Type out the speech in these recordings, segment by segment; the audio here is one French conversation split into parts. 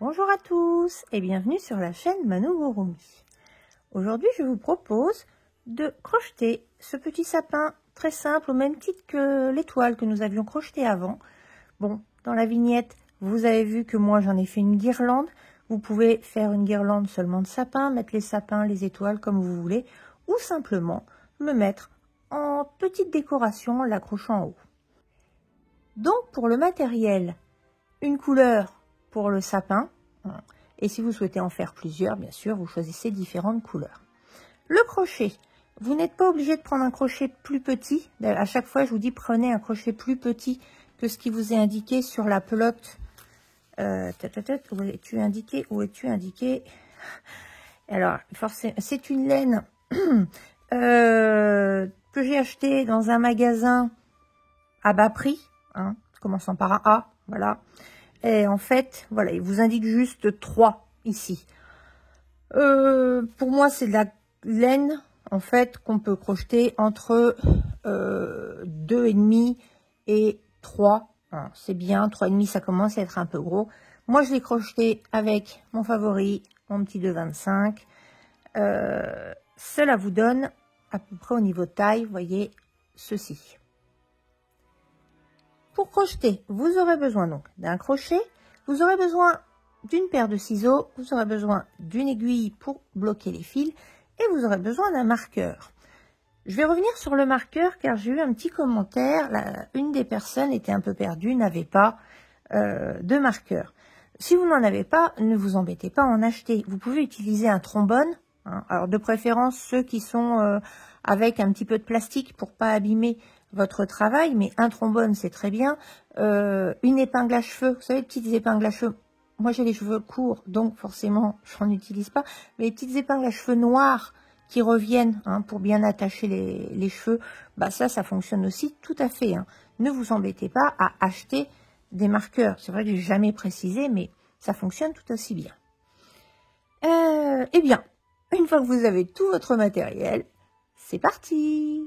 Bonjour à tous et bienvenue sur la chaîne Manou Gurumi. Aujourd'hui, je vous propose de crocheter ce petit sapin très simple, au même titre que l'étoile que nous avions crocheté avant. Bon, dans la vignette, vous avez vu que moi j'en ai fait une guirlande. Vous pouvez faire une guirlande seulement de sapin, mettre les sapins, les étoiles comme vous voulez, ou simplement le mettre en petite décoration en l'accrochant en haut. Donc pour le matériel, une couleur pour le sapin, et si vous souhaitez en faire plusieurs, bien sûr, vous choisissez différentes couleurs. Le crochet, vous n'êtes pas obligé de prendre un crochet plus petit. À chaque fois, je vous dis, prenez un crochet plus petit que ce qui vous est indiqué sur la pelote. Où es-tu indiqué? Où es-tu indiqué? Alors, c'est une laine que j'ai achetée dans un magasin à bas prix, hein, commençant par un A, voilà. Et en fait, voilà, il vous indique juste 3 ici. Pour moi, c'est de la laine, en fait, qu'on peut crocheter entre 2,5 et 3. C'est bien, 3,5, ça commence à être un peu gros. Moi, je l'ai crocheté avec mon favori, mon petit 2,25. Cela vous donne à peu près au niveau taille, vous voyez, ceci. Pour crocheter, vous aurez besoin donc d'un crochet, vous aurez besoin d'une paire de ciseaux, vous aurez besoin d'une aiguille pour bloquer les fils et vous aurez besoin d'un marqueur. Je vais revenir sur le marqueur car j'ai eu un petit commentaire. Une des personnes était un peu perdue, n'avait pas de marqueur. Si vous n'en avez pas, ne vous embêtez pas à en acheter. Vous pouvez utiliser un trombone, hein. Alors de préférence ceux qui sont avec un petit peu de plastique pour pas abîmer votre travail, mais un trombone c'est très bien. Une épingle à cheveux, vous savez, petites épingles à cheveux. Moi j'ai les cheveux courts, donc forcément je n'en utilise pas. Mais les petites épingles à cheveux noirs qui reviennent, hein, pour bien attacher les cheveux, bah ça fonctionne aussi tout à fait, hein. Ne vous embêtez pas à acheter des marqueurs. C'est vrai que j'ai jamais précisé, mais ça fonctionne tout aussi bien. Eh bien, une fois que vous avez tout votre matériel, c'est parti!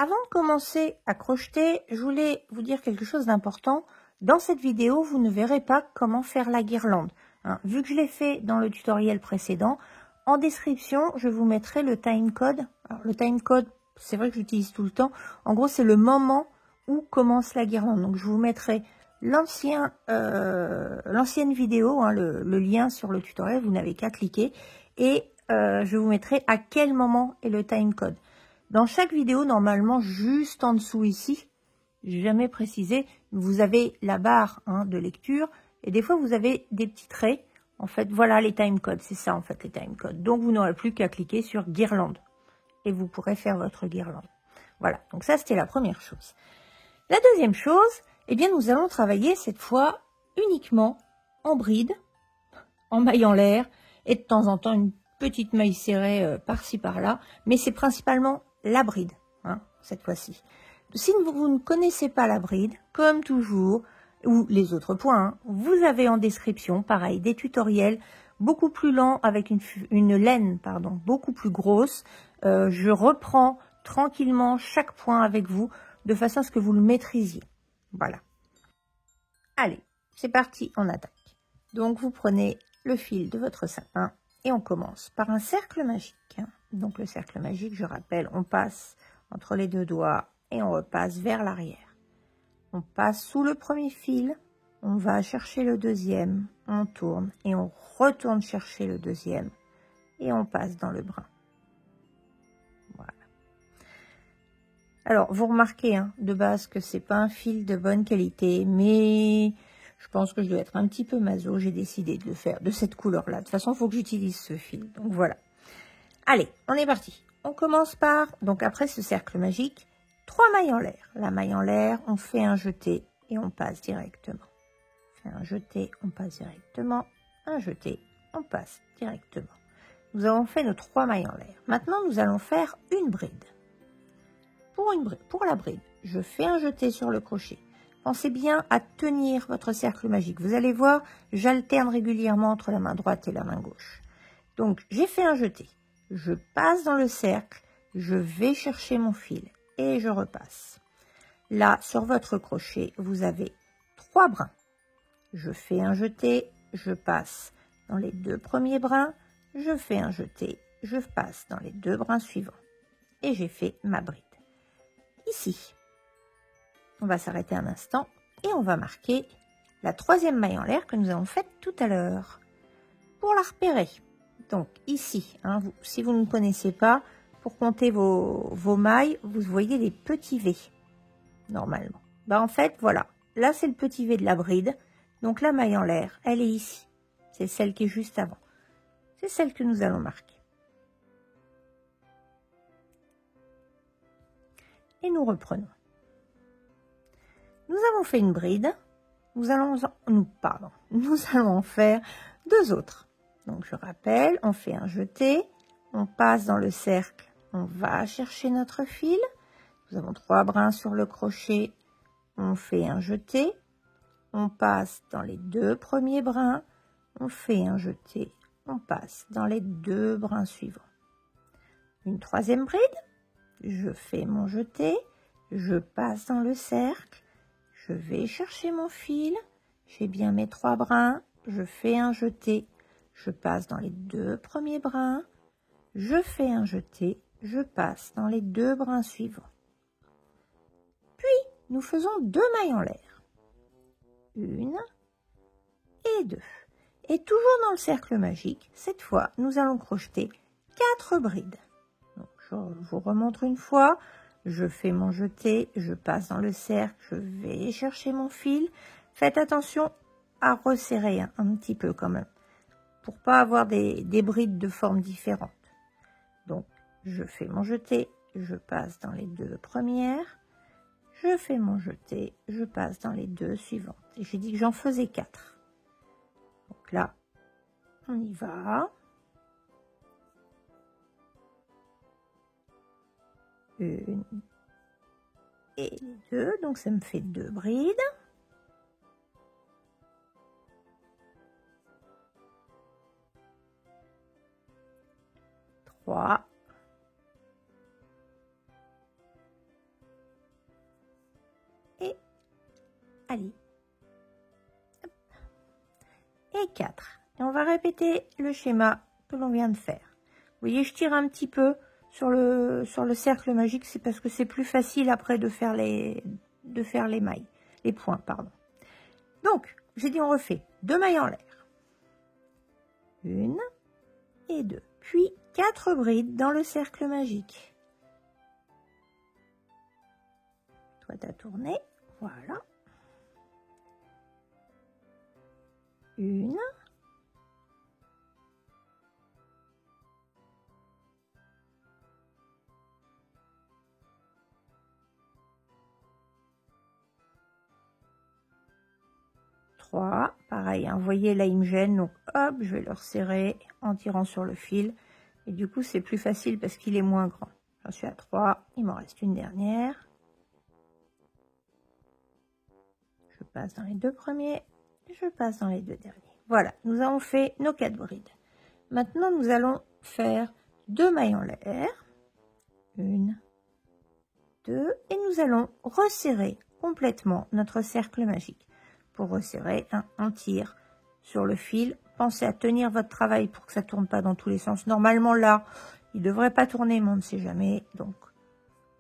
Avant de commencer à crocheter, je voulais vous dire quelque chose d'important. Dans cette vidéo, vous ne verrez pas comment faire la guirlande, hein. Vu que je l'ai fait dans le tutoriel précédent, en description, je vous mettrai le timecode. Alors, le timecode, c'est vrai que j'utilise tout le temps. En gros, c'est le moment où commence la guirlande. Donc, je vous mettrai l'ancienne vidéo, hein, le lien sur le tutoriel. Vous n'avez qu'à cliquer. Et je vous mettrai à quel moment est le timecode. Dans chaque vidéo, normalement, juste en dessous ici, j'ai jamais précisé, vous avez la barre, hein, de lecture et des fois, vous avez des petits traits. En fait, voilà les timecodes. C'est ça, en fait, les timecodes. Donc, vous n'aurez plus qu'à cliquer sur guirlande et vous pourrez faire votre guirlande. Voilà. Donc, ça, c'était la première chose. La deuxième chose, eh bien, nous allons travailler cette fois uniquement en bride, en maille en l'air et de temps en temps une petite maille serrée par-ci par-là. Mais c'est principalement la bride, hein, cette fois-ci. Si vous ne connaissez pas la bride, comme toujours, ou les autres points, hein, vous avez en description, pareil, des tutoriels beaucoup plus lents avec une laine, pardon, beaucoup plus grosse. Je reprends tranquillement chaque point avec vous, de façon à ce que vous le maîtrisiez. Voilà. Allez, c'est parti, on attaque. Donc, vous prenez le fil de votre sapin et on commence par un cercle magique. Donc le cercle magique, je rappelle, on passe entre les deux doigts et on repasse vers l'arrière. On passe sous le premier fil, on va chercher le deuxième, on tourne et on retourne chercher le deuxième et on passe dans le brin. Voilà. Alors vous remarquez, hein, de base que c'est pas un fil de bonne qualité, mais je pense que je dois être un petit peu maso. J'ai décidé de le faire de cette couleur-là. De toute façon, il faut que j'utilise ce fil. Donc voilà. Allez, on est parti. On commence par, donc après ce cercle magique, 3 mailles en l'air. La maille en l'air, on fait un jeté et on passe directement. On fait un jeté, on passe directement. Un jeté, on passe directement. Nous avons fait nos 3 mailles en l'air. Maintenant, nous allons faire une bride. Pour la bride, je fais un jeté sur le crochet. Pensez bien à tenir votre cercle magique. Vous allez voir, j'alterne régulièrement entre la main droite et la main gauche. Donc, j'ai fait un jeté. je passe dans le cercle, je vais chercher mon fil et je repasse. Là, sur votre crochet, vous avez 3 brins. Je fais un jeté, je passe dans les 2 premiers brins, je fais un jeté, je passe dans les 2 brins suivants. Et j'ai fait ma bride. Ici, on va s'arrêter un instant et on va marquer la 3e maille en l'air que nous avons faite tout à l'heure. Pour la repérer, donc ici, hein, si vous ne connaissez pas, pour compter vos mailles, vous voyez les petits V, normalement. En fait, voilà, là c'est le petit V de la bride, donc la maille en l'air, elle est ici. C'est celle qui est juste avant. C'est celle que nous allons marquer. Et nous reprenons. Nous avons fait une bride, nous allons en faire 2 autres. Donc je rappelle, on fait un jeté, on passe dans le cercle, on va chercher notre fil. Nous avons 3 brins sur le crochet, on fait un jeté, on passe dans les 2 premiers brins, on fait un jeté, on passe dans les 2 brins suivants. Une 3e bride, je fais mon jeté, je passe dans le cercle, je vais chercher mon fil, j'ai bien mes 3 brins, je fais un jeté, je passe dans les 2 premiers brins, je fais un jeté, je passe dans les 2 brins suivants. Puis, nous faisons 2 mailles en l'air. 1 et 2. Et toujours dans le cercle magique, cette fois, nous allons crocheter 4 brides. Donc, je vous remontre une fois. Je fais mon jeté, je passe dans le cercle, je vais chercher mon fil. Faites attention à resserrer un petit peu quand même, pour pas avoir des brides de formes différentes. Donc, je fais mon jeté, je passe dans les 2 premières, je fais mon jeté, je passe dans les 2 suivantes. Et j'ai dit que j'en faisais 4. Donc là, on y va. 1 et 2, donc ça me fait 2 brides. Et allez, hop. Et 4. Et on va répéter le schéma que l'on vient de faire. Vous voyez, je tire un petit peu sur le cercle magique, c'est parce que c'est plus facile après de faire les mailles, les points, pardon. Donc, j'ai dit on refait 2 mailles en l'air. 1 et 2. Puis 4 brides dans le cercle magique. Toi, t'as tourné. Voilà. 1. 3, pareil, hein, vous voyez là il me gêne, donc hop, je vais le resserrer en tirant sur le fil. Et du coup c'est plus facile parce qu'il est moins grand. J'en suis à 3, il m'en reste une dernière. Je passe dans les 2 premiers, je passe dans les 2 derniers. Voilà, nous avons fait nos 4 brides. Maintenant nous allons faire 2 mailles en l'air. 1, 2, et nous allons resserrer complètement notre cercle magique. Pour resserrer, on tire sur le fil. Pensez à tenir votre travail pour que ça ne tourne pas dans tous les sens. Normalement, là, il ne devrait pas tourner, mais on ne sait jamais. Donc,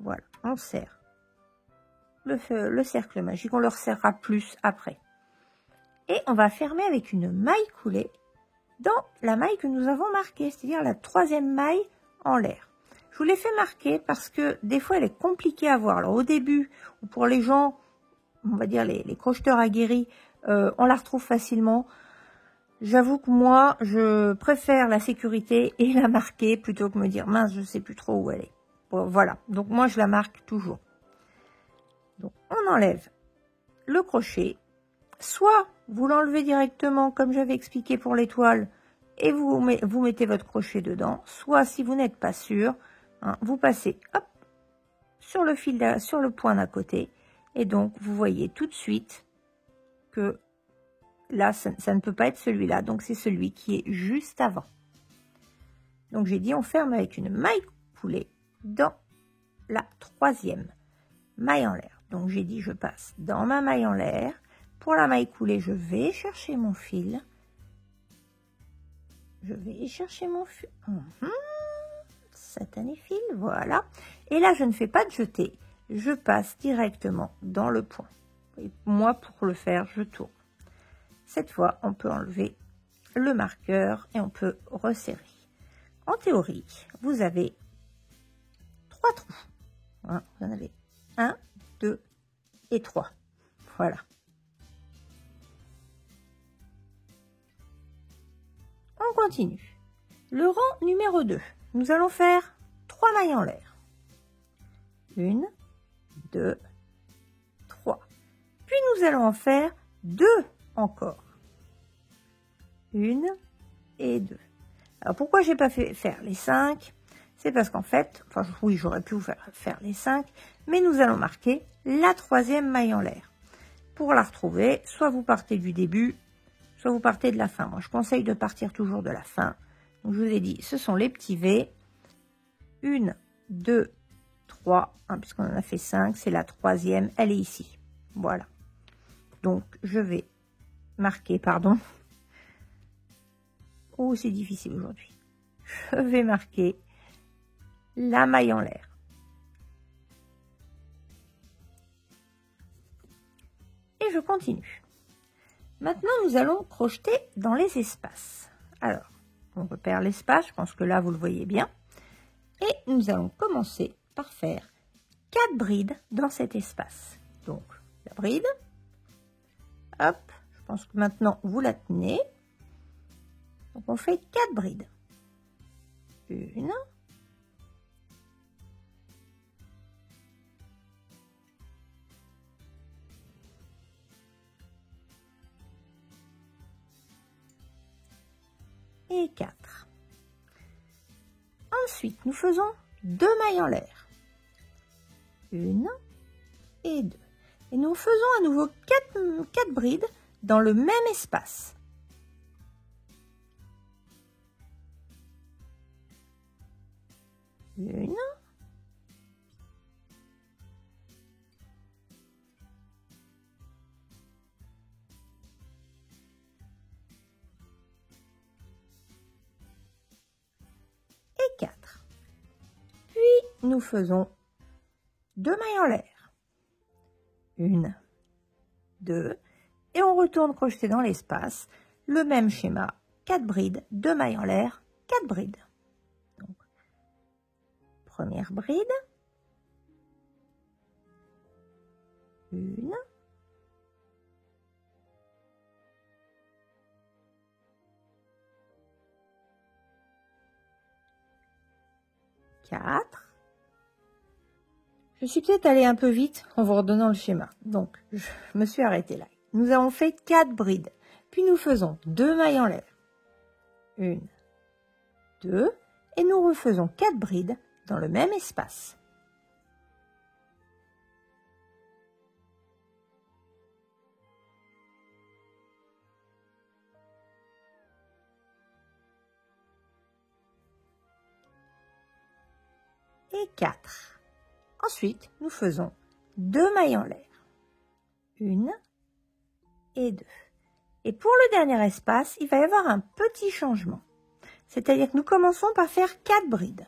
voilà, on serre le cercle magique. On le resserrera plus après. Et on va fermer avec une maille coulée dans la maille que nous avons marquée, c'est-à-dire la 3e maille en l'air. Je vous l'ai fait marquer parce que des fois, elle est compliquée à voir. Alors, au début, ou pour les gens, on va dire les crocheteurs aguerris, on la retrouve facilement. J'avoue que moi, je préfère la sécurité et la marquer plutôt que me dire mince, je sais plus trop où elle est. Bon, voilà, donc moi je la marque toujours. Donc on enlève le crochet, soit vous l'enlevez directement comme j'avais expliqué pour l'étoile et vous mettez votre crochet dedans, soit si vous n'êtes pas sûr, hein, vous passez hop sur le fil, sur le point d'à côté. Et donc, vous voyez tout de suite que là, ça ne peut pas être celui-là. Donc, c'est celui qui est juste avant. Donc j'ai dit on ferme avec une maille coulée dans la troisième maille en l'air. Donc j'ai dit je passe dans ma maille en l'air. Pour la maille coulée, je vais chercher mon fil. Je vais chercher mon fil. Satané fil, voilà. Et là, je ne fais pas de jeté. Je passe directement dans le point. Et moi, pour le faire, je tourne. Cette fois, on peut enlever le marqueur et on peut resserrer. En théorie, vous avez 3 trous. Hein, vous en avez 1, 2 et 3. Voilà. On continue. Le rang numéro 2. Nous allons faire 3 mailles en l'air. 1, 2, 3. Puis nous allons en faire 2 encore. 1 et 2. Alors pourquoi j'ai pas fait faire les 5? C'est parce qu'en fait, enfin oui, j'aurais pu vous faire les 5, mais nous allons marquer la troisième maille en l'air. Pour la retrouver, soit vous partez du début, soit vous partez de la fin. Moi, je conseille de partir toujours de la fin. Donc, je vous ai dit, ce sont les petits V. 1, 2, 3, puisqu'on en a fait 5, c'est la troisième, elle est ici. Voilà. Donc, je vais marquer, pardon. Oh, c'est difficile aujourd'hui. Je vais marquer la maille en l'air. Et je continue. Maintenant, nous allons crocheter dans les espaces. Alors, on repère l'espace, je pense que là, vous le voyez bien. Et nous allons commencer par faire 4 brides dans cet espace. Donc, la bride. Hop, je pense que maintenant, vous la tenez. Donc, on fait 4 brides. 1. 4. Ensuite, nous faisons 2 mailles en l'air. 1 et 2. Et nous faisons à nouveau 4 brides dans le même espace. 1. 4. Puis nous faisons 2 mailles en l'air. 1, 2, et on retourne crocheter dans l'espace. Le même schéma, 4 brides, 2 mailles en l'air, 4 brides. Donc, première bride. 1. 4. Je suis peut-être allée un peu vite en vous redonnant le schéma. Donc, je me suis arrêtée là. Nous avons fait 4 brides. Puis nous faisons 2 mailles en l'air. 1, 2. Et nous refaisons 4 brides dans le même espace. Et 4. Ensuite, nous faisons 2 mailles en l'air. 1 et 2. Et pour le dernier espace, il va y avoir un petit changement. C'est-à-dire que nous commençons par faire 4 brides.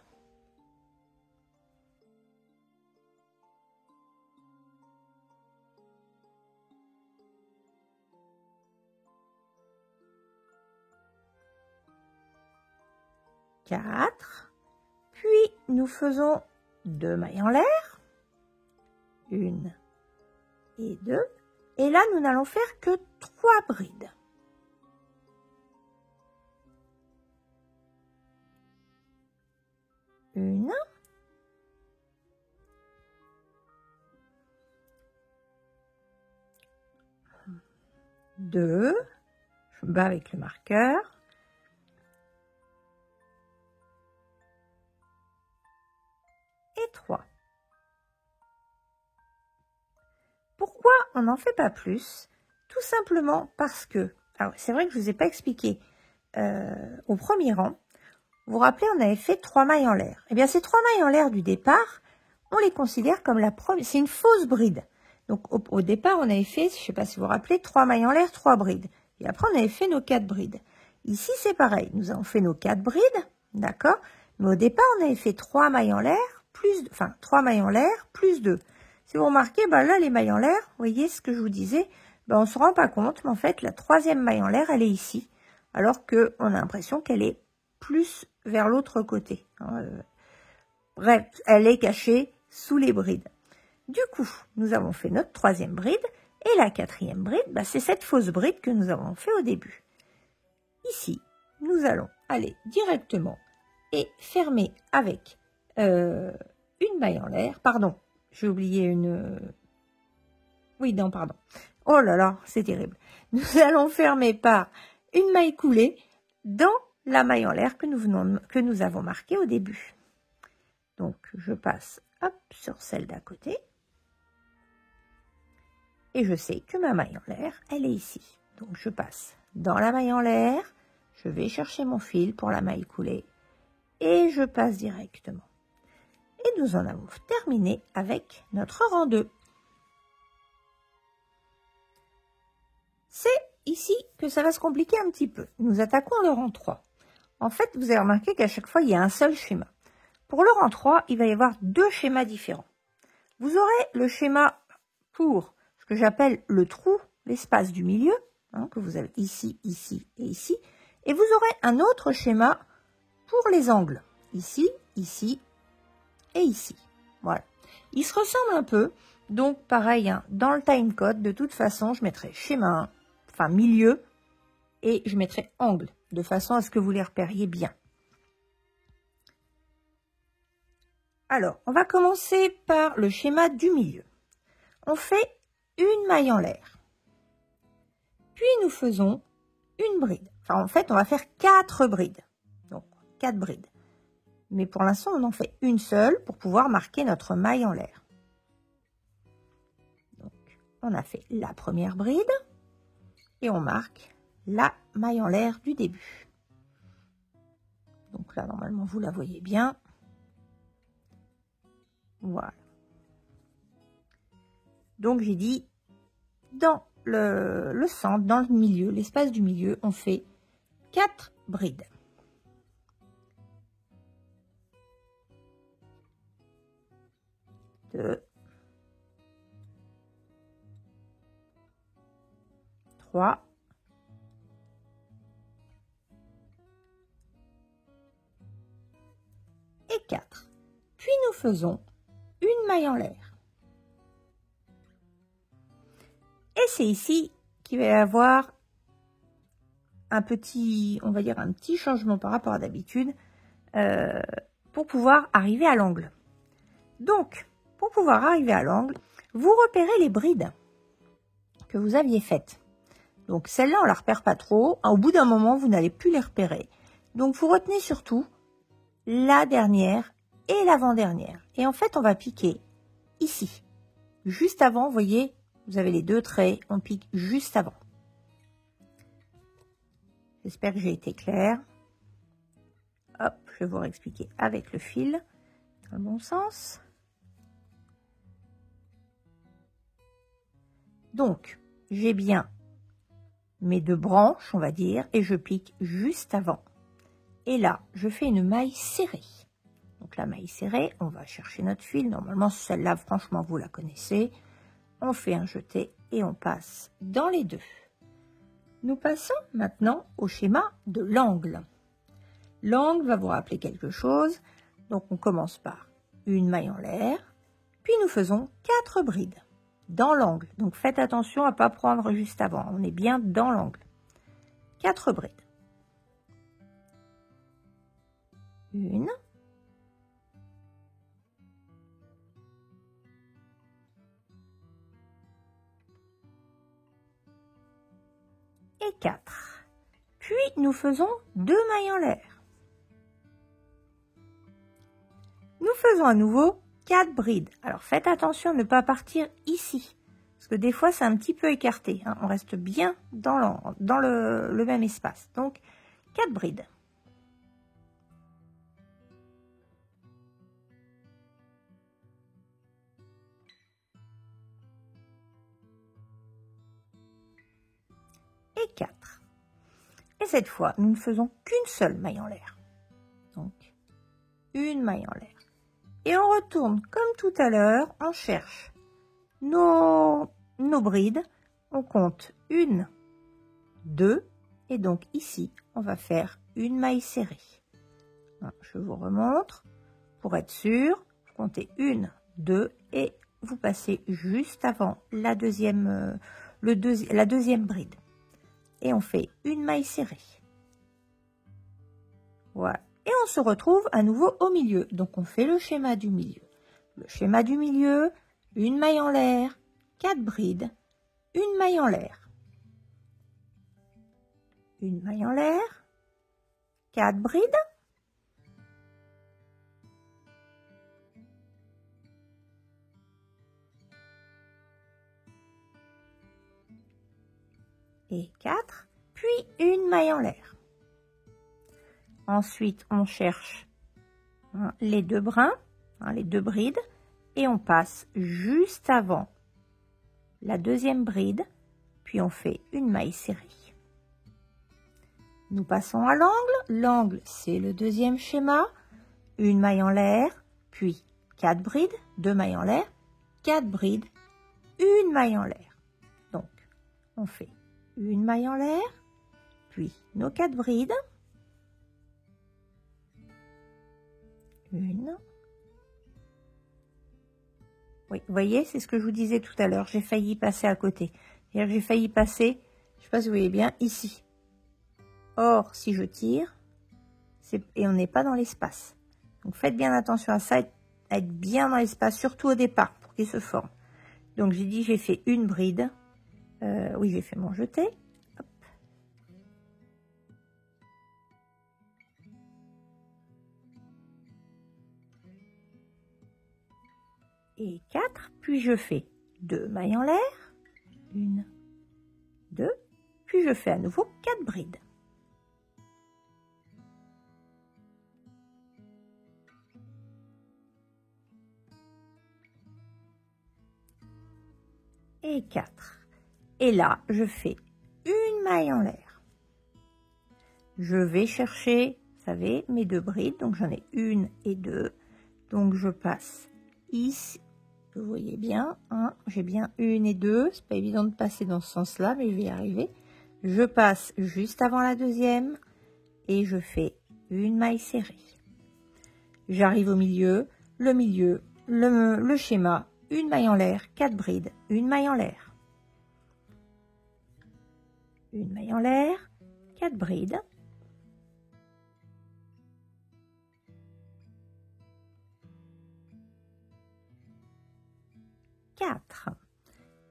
Puis nous faisons 2 mailles en l'air. 1 et 2. Et là, nous n'allons faire que 3 brides. 1. 2. Je bats avec le marqueur. Et 3. Pourquoi on n'en fait pas plus? Tout simplement parce que, alors c'est vrai que je ne vous ai pas expliqué au premier rang, vous vous rappelez, on avait fait 3 mailles en l'air. Eh bien, ces 3 mailles en l'air du départ, on les considère comme la première. C'est une fausse bride. Donc, au départ, on avait fait, je ne sais pas si vous vous rappelez, 3 mailles en l'air, 3 brides. Et après, on avait fait nos 4 brides. Ici, c'est pareil. Nous avons fait nos 4 brides, d'accord? Mais au départ, on avait fait 3 mailles en l'air, plus, 3 mailles en l'air, plus 2. Si vous remarquez, ben là, les mailles en l'air, vous voyez ce que je vous disais, ben, on ne se rend pas compte, mais en fait, la 3e maille en l'air, elle est ici. Alors qu'on a l'impression qu'elle est plus vers l'autre côté. Bref, elle est cachée sous les brides. Du coup, nous avons fait notre 3e bride. Et la 4e bride, bah, c'est cette fausse bride que nous avons fait au début. Ici, nous allons aller directement et fermer avec une maille en l'air. Pardon, j'ai oublié une... Oui, non, pardon. Oh là là, c'est terrible. Nous allons fermer par une maille coulée dans la maille en l'air que nous avons marquée au début. Donc, je passe hop, sur celle d'à côté. Et je sais que ma maille en l'air, elle est ici. Donc, je passe dans la maille en l'air. Je vais chercher mon fil pour la maille coulée. Et je passe directement. Et nous en avons terminé avec notre rang 2. C'est ici que ça va se compliquer un petit peu. Nous attaquons le rang 3. En fait, vous avez remarqué qu'à chaque fois, il y a un seul schéma. Pour le rang 3, il va y avoir 2 schémas différents. Vous aurez le schéma pour ce que j'appelle le trou, l'espace du milieu, hein, que vous avez ici, ici et ici. Et vous aurez un autre schéma pour les angles. Ici, ici et ici. Voilà. Ils se ressemblent un peu. Donc, pareil, hein, dans le timecode, de toute façon, je mettrai schéma 1, enfin milieu, et je mettrai angle, de façon à ce que vous les repériez bien. Alors, on va commencer par le schéma du milieu. On fait une maille en l'air. Puis, nous faisons une bride. Enfin, en fait, on va faire 4 brides. Donc, 4 brides. Mais pour l'instant, on en fait une seule pour pouvoir marquer notre maille en l'air. Donc, on a fait la première bride et on marque la maille en l'air du début. Donc là, normalement, vous la voyez bien. Voilà. Donc, j'ai dit, dans le centre, dans le milieu, l'espace du milieu, on fait 4 brides. Deux, 3, et 4. Puis nous faisons une maille en l'air. Et c'est ici qu'il va y avoir un petit, on va dire un petit changement par rapport à d'habitude pour pouvoir arriver à l'angle. Donc, pour pouvoir arriver à l'angle, vous repérez les brides que vous aviez faites. Donc, celle-là, on ne la repère pas trop. Au bout d'un moment, vous n'allez plus les repérer. Donc, vous retenez surtout la dernière et l'avant-dernière. Et en fait, on va piquer ici. Juste avant, vous voyez, vous avez les 2 traits, on pique juste avant. J'espère que j'ai été claire. Hop, je vais vous réexpliquer avec le fil, dans le bon sens. Donc, j'ai bien mes 2 branches, on va dire, et je pique juste avant. Et là, je fais une maille serrée. Donc, la maille serrée, on va chercher notre fil. Normalement, celle-là, franchement, vous la connaissez. On fait un jeté et on passe dans les 2. Nous passons maintenant au schéma de l'angle. L'angle va vous rappeler quelque chose. Donc, on commence par une maille en l'air, puis nous faisons 4 brides dans l'angle. Donc, faites attention à ne pas prendre juste avant. On est bien dans l'angle. 4 brides. 1. Et 4. Puis, nous faisons 2 mailles en l'air. Nous faisons à nouveau 4 brides. Alors, faites attention à ne pas partir ici. Parce que des fois, c'est un petit peu écarté. Hein. On reste bien dans le même espace. Donc, 4 brides. cette fois, nous ne faisons qu'une seule maille en l'air. Donc, une maille en l'air. Et on retourne comme tout à l'heure, on cherche nos brides, on compte 1, 2, et donc ici, on va faire une maille serrée. Je vous remontre, pour être sûr, vous comptez 1, 2, et vous passez juste avant la deuxième bride. Et on fait une maille serrée. Voilà. Et on se retrouve à nouveau au milieu. Donc on fait le schéma du milieu. Le schéma du milieu, une maille en l'air, 4 brides, une maille en l'air. Une maille en l'air, 4 brides. Et 4, puis une maille en l'air. Ensuite, on cherche les 2 brins, les 2 brides, et on passe juste avant la deuxième bride, puis on fait une maille serrée. Nous passons à l'angle. L'angle, c'est le deuxième schéma. Une maille en l'air, puis 4 brides, 2 mailles en l'air, 4 brides, une maille en l'air. Donc, on fait une maille en l'air, puis nos 4 brides. Une. Oui, vous voyez, c'est ce que je vous disais tout à l'heure. J'ai failli passer à côté. J'ai failli passer, je ne sais pas si vous voyez bien, ici. Or, si je tire, et on n'est pas dans l'espace. Donc, faites bien attention à ça, être bien dans l'espace, surtout au départ, pour qu'il se forme. Donc, j'ai dit, j'ai fait une bride. Oui, j'ai fait mon jeté. Hop. Et 4, puis je fais 2 mailles en l'air. 1, 2, puis je fais à nouveau 4 brides. Et 4. Et là, je fais une maille en l'air. Je vais chercher, vous savez, mes 2 brides. Donc, j'en ai 1 et 2. Donc, je passe ici. Vous voyez bien, hein, j'ai bien 1 et 2. C'est pas évident de passer dans ce sens-là, mais je vais y arriver. Je passe juste avant la deuxième et je fais une maille serrée. J'arrive au milieu, le schéma, une maille en l'air, 4 brides, une maille en l'air. Une maille en l'air, 4 brides.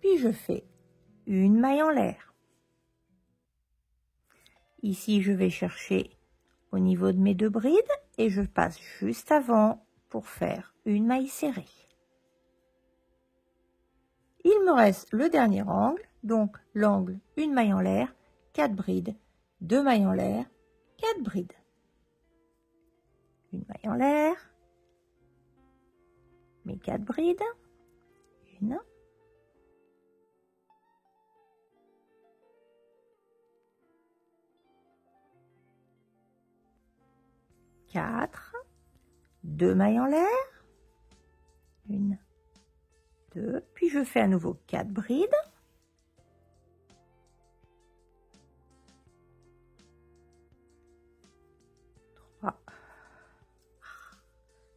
Puis je fais une maille en l'air. Ici, je vais chercher au niveau de mes 2 brides et je passe juste avant pour faire une maille serrée. Il me reste le dernier angle, donc l'angle, une maille en l'air, 4 brides, 2 mailles en l'air, 4 brides. Une maille en l'air, mes 4 brides, une, 4, 2 mailles en l'air, 1, 2, puis je fais à nouveau 4 brides.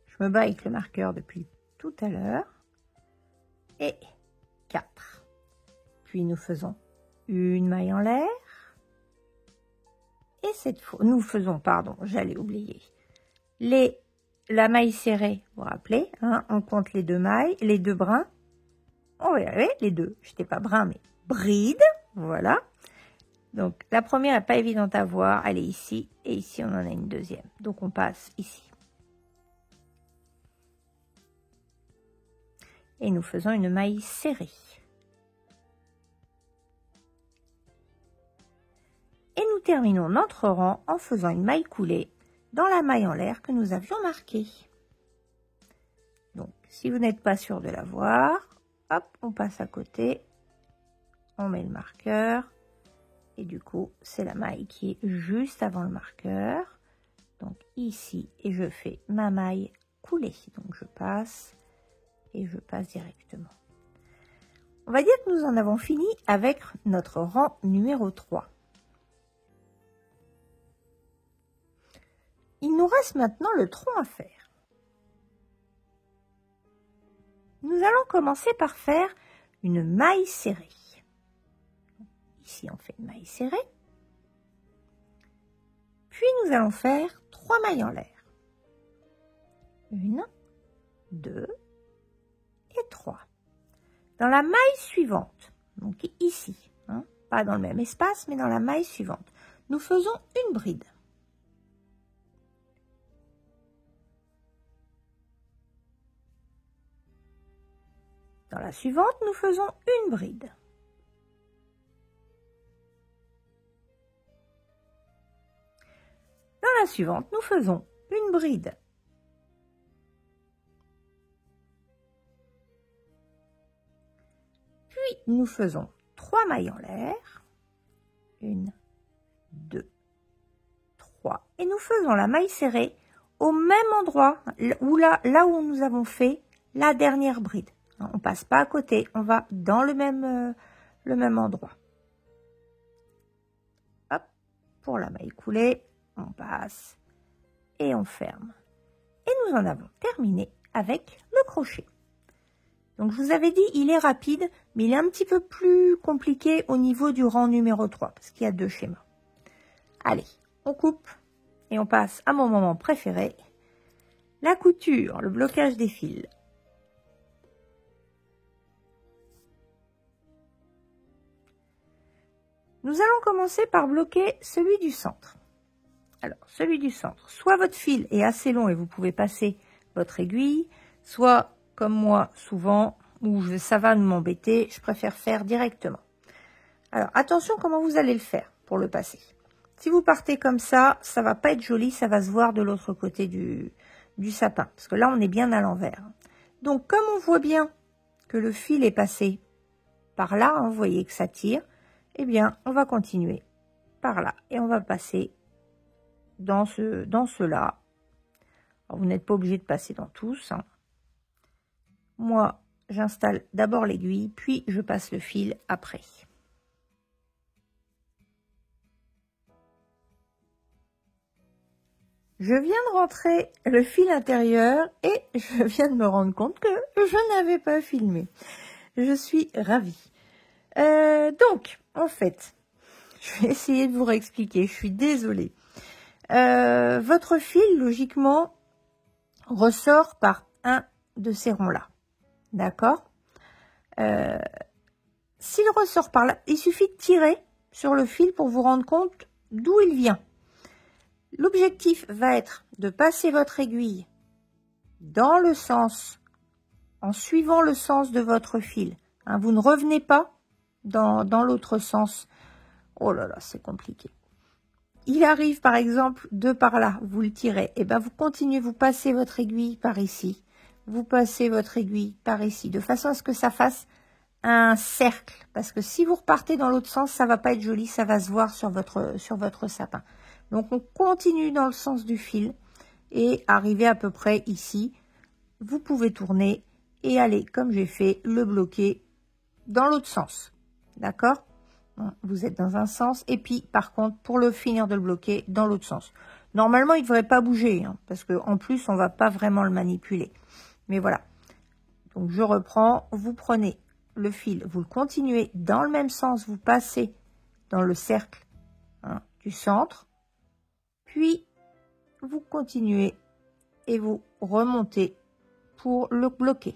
Je me bats avec le marqueur depuis tout à l'heure. Et 4. Puis nous faisons une maille en l'air. Et cette fois, nous faisons, pardon, j'allais oublier, la maille serrée, vous vous rappelez, hein, on compte les 2 mailles, les 2 brins. On va y arriver, les 2, je n'étais pas brin, mais bride, voilà. Donc la première n'est pas évidente à voir, elle est ici, et ici on en a une deuxième. Donc on passe ici. Et nous faisons une maille serrée. Et nous terminons notre rang en faisant une maille coulée dans la maille en l'air que nous avions marquée. Donc, si vous n'êtes pas sûr de la voir, hop, on passe à côté, on met le marqueur Et du coup, c'est la maille qui est juste avant le marqueur. Donc ici, et je fais ma maille coulée. Donc je passe et je passe directement. On va dire que nous en avons fini avec notre rang numéro 3. Il nous reste maintenant le tronc à faire. Nous allons commencer par faire une maille serrée. Ici, on fait une maille serrée. Puis, nous allons faire 3 mailles en l'air. 1, 2 et 3. Dans la maille suivante, donc ici, pas dans le même espace, mais dans la maille suivante, nous faisons une bride. Dans la suivante, nous faisons une bride. Dans la suivante, nous faisons une bride. Puis, nous faisons 3 mailles en l'air. 1, 2, 3. Et nous faisons la maille serrée au même endroit où là où nous avons fait la dernière bride. On passe pas à côté, on va dans le même endroit. Hop, pour la maille coulée, on passe et on ferme. Et nous en avons terminé avec le crochet. Donc je vous avais dit, il est rapide, mais il est un petit peu plus compliqué au niveau du rang numéro 3, parce qu'il y a 2 schémas. Allez, on coupe et on passe à mon moment préféré, la couture, le blocage des fils. Nous allons commencer par bloquer celui du centre. Alors, celui du centre, soit votre fil est assez long et vous pouvez passer votre aiguille, soit, comme moi, souvent, où ça va m'embêter, je préfère faire directement. Alors, attention comment vous allez le faire pour le passer. Si vous partez comme ça, ça va pas être joli, ça va se voir de l'autre côté du sapin, parce que là, on est bien à l'envers. Donc, comme on voit bien que le fil est passé par là, vous voyez que ça tire, eh bien, on va continuer par là et on va passer dans ceux-là. Vous n'êtes pas obligé de passer dans tous. Moi, j'installe d'abord l'aiguille, puis je passe le fil après. Je viens de rentrer le fil intérieur et je viens de me rendre compte que je n'avais pas filmé. Je suis ravie. Donc, en fait, je vais essayer de vous réexpliquer. Je suis désolée. Votre fil, logiquement, ressort par un de ces ronds-là. D'accord? S'il ressort par là, il suffit de tirer sur le fil pour vous rendre compte d'où il vient. L'objectif va être de passer votre aiguille dans le sens, en suivant le sens de votre fil. Vous ne revenez pas dans l'autre sens. Oh là là, c'est compliqué. Il arrive par exemple de par là, vous le tirez, et bien vous continuez, vous passez votre aiguille par ici, vous passez votre aiguille par ici, de façon à ce que ça fasse un cercle, parce que si vous repartez dans l'autre sens, ça va pas être joli, ça va se voir sur votre sapin. Donc on continue dans le sens du fil et arriver à peu près ici, vous pouvez tourner et aller, comme j'ai fait, le bloquer dans l'autre sens. D'accord? Vous êtes dans un sens et puis par contre pour le finir de le bloquer dans l'autre sens. Normalement il ne devrait pas bouger parce que en plus on va pas vraiment le manipuler. Mais voilà. Donc je reprends, vous prenez le fil, vous le continuez dans le même sens, vous passez dans le cercle du centre, puis vous continuez et vous remontez pour le bloquer.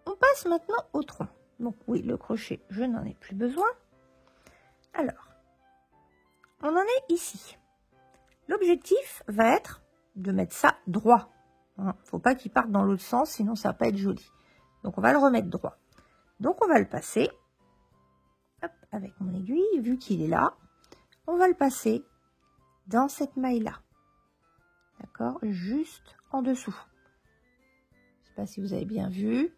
On passe maintenant au tronc. Donc oui, le crochet, je n'en ai plus besoin. Alors, on en est ici. L'objectif va être de mettre ça droit. Faut pas qu'il parte dans l'autre sens, sinon ça va pas être joli. Donc on va le remettre droit. Donc on va le passer, hop, avec mon aiguille, vu qu'il est là, on va le passer dans cette maille-là. D'accord? Juste en dessous. Je sais pas si vous avez bien vu,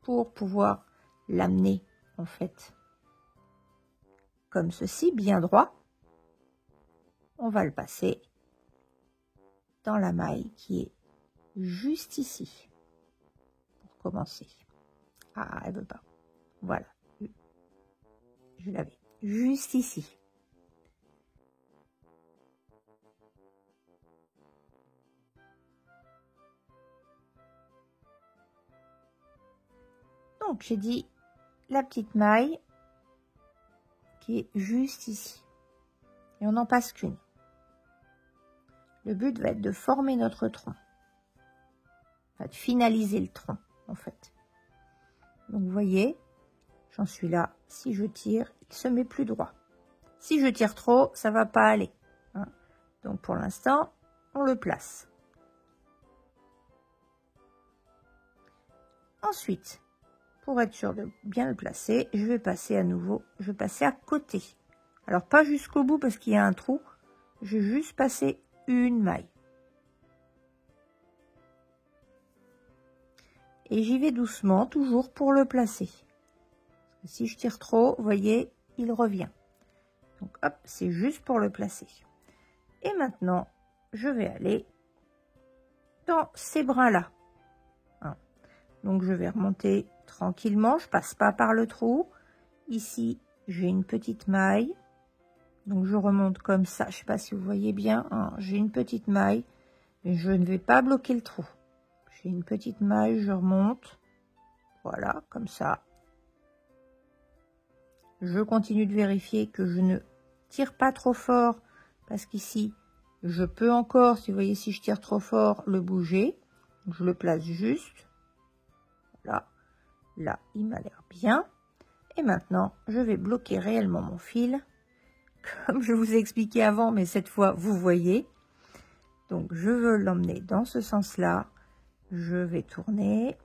pour pouvoir l'amener en fait comme ceci, bien droit. On va le passer dans la maille qui est juste ici, pour commencer. Ah, elle veut pas. Voilà. Je l'avais juste ici. Donc, j'ai dit la petite maille qui est juste ici. Et on n'en passe qu'une. Le but va être de former notre tronc. Enfin, de finaliser le tronc, en fait. Donc, vous voyez, j'en suis là. Si je tire, il se met plus droit. Si je tire trop, ça va pas aller. Hein. Donc, pour l'instant, on le place. Ensuite, pour être sûr de bien le placer, je vais passer à nouveau, je vais passer à côté. Alors, pas jusqu'au bout parce qu'il y a un trou. Je vais juste passer une maille. Et j'y vais doucement, toujours pour le placer. Parce que si je tire trop, vous voyez, il revient. Donc, hop, c'est juste pour le placer. Et maintenant, je vais aller dans ces brins-là. Hein. Donc, je vais remonter tranquillement. Je passe pas par le trou. Ici, j'ai une petite maille. Donc, je remonte comme ça. Je sais pas si vous voyez bien. Hein. J'ai une petite maille. Mais je ne vais pas bloquer le trou. J'ai une petite maille, je remonte. Voilà, comme ça. Je continue de vérifier que je ne tire pas trop fort. Parce qu'ici, je peux encore, si vous voyez, si je tire trop fort, le bouger. Je le place juste. Voilà. Là, il m'a l'air bien. Et maintenant, je vais bloquer réellement mon fil. Comme je vous ai expliqué avant, mais cette fois, vous voyez. Donc, je veux l'emmener dans ce sens-là. Je vais tourner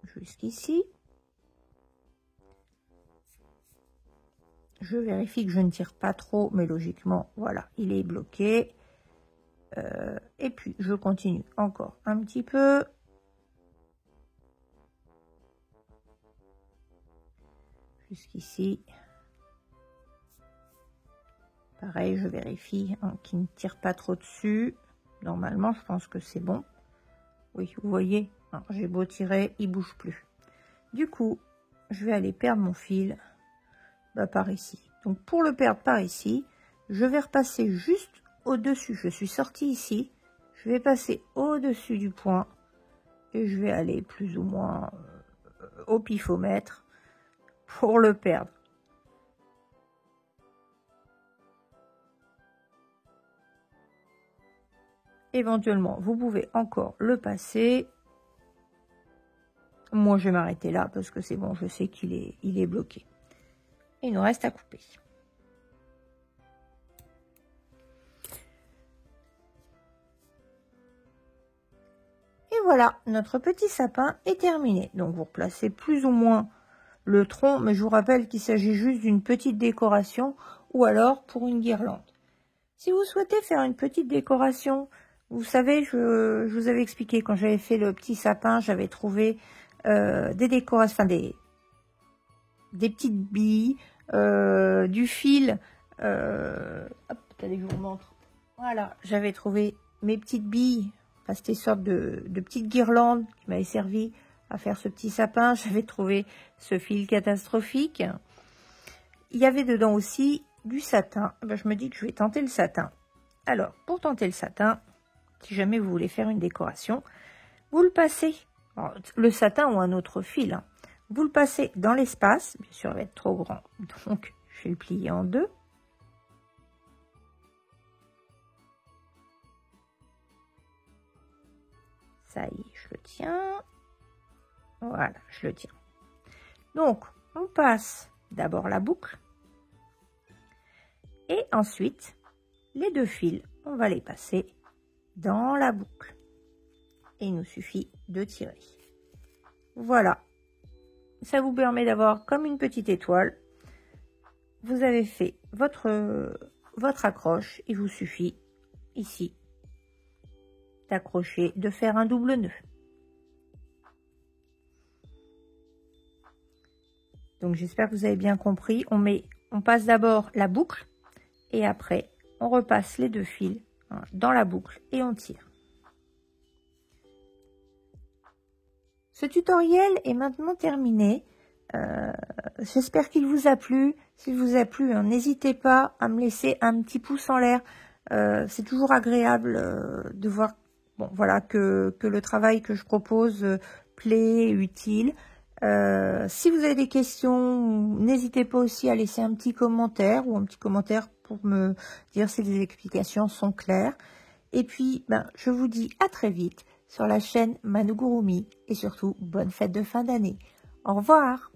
jusqu'ici. Je vérifie que je ne tire pas trop, mais logiquement, voilà, il est bloqué. Et puis, je continue encore un petit peu. Jusqu'ici. Pareil, je vérifie hein, qu'il ne tire pas trop dessus. Normalement, je pense que c'est bon. Oui, vous voyez, hein, j'ai beau tirer, il bouge plus. Du coup, je vais aller perdre mon fil par ici. Donc, pour le perdre par ici, je vais repasser juste au-dessus. Je suis sortie ici. Je vais passer au-dessus du point et je vais aller plus ou moins au pifomètre pour le perdre. Éventuellement, vous pouvez encore le passer. Moi, je vais m'arrêter là parce que c'est bon, je sais qu'il est bloqué. Et il nous reste à couper. Et voilà, notre petit sapin est terminé. Donc, vous replacez plus ou moins le tronc, mais je vous rappelle qu'il s'agit juste d'une petite décoration ou alors pour une guirlande. Si vous souhaitez faire une petite décoration, vous savez, je vous avais expliqué quand j'avais fait le petit sapin, j'avais trouvé des décorations, enfin des petites billes, du fil. Hop, attendez, je vous montre. Voilà, j'avais trouvé mes petites billes. Enfin, c'était une sorte de petite guirlande qui m'avait servi à faire ce petit sapin. J'avais trouvé ce fil catastrophique. Il y avait dedans aussi du satin. Ben, je me dis que je vais tenter le satin. Alors, pour tenter le satin, si jamais vous voulez faire une décoration, vous le passez, alors, le satin ou un autre fil, hein, vous le passez dans l'espace. Bien sûr, il va être trop grand, donc je vais le plier en deux. Ça y est, je le tiens. Voilà, je le tiens. Donc, on passe d'abord la boucle. Et ensuite, les deux fils, on va les passer dans la boucle. Et il nous suffit de tirer. Voilà. Ça vous permet d'avoir comme une petite étoile. Vous avez fait votre accroche. Il vous suffit ici d'accrocher, de faire un double nœud. Donc j'espère que vous avez bien compris. On met on passe d'abord la boucle et après, on repasse les 2 fils dans la boucle et on tire. Ce tutoriel est maintenant terminé. J'espère qu'il vous a plu. S'il vous a plu, n'hésitez pas à me laisser un petit pouce en l'air. C'est toujours agréable de voir voilà, que le travail que je propose plaît, utile. Si vous avez des questions, n'hésitez pas aussi à laisser un petit commentaire pour me dire si les explications sont claires. Et puis, je vous dis à très vite sur la chaîne Manogurumi et surtout, bonne fête de fin d'année. Au revoir!